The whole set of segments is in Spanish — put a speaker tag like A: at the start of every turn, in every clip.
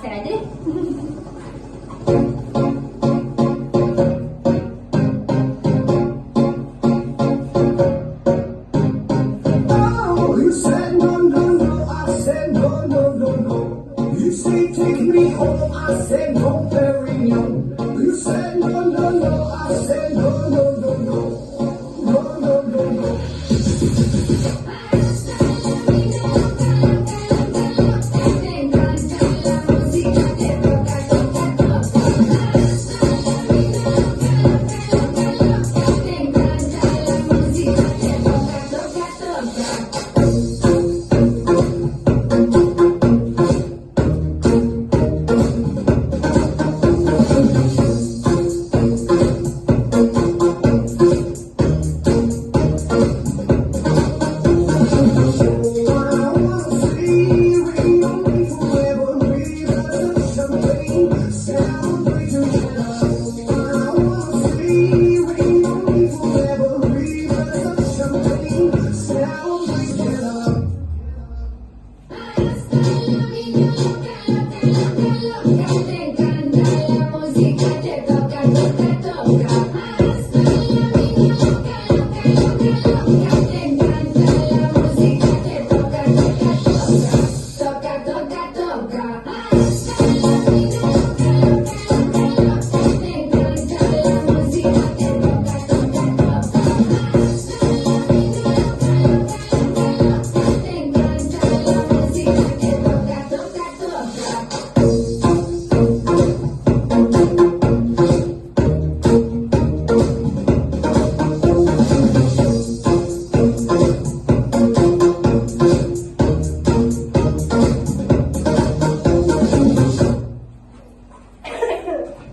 A: pastel aja deh.
B: Oh, you said no, no, no. I said no, no, no, no. You say take me home. I said no, Perignon. You said no, no, no. I said no, no, no, no. No, no, no, no.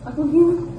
A: Aku gini.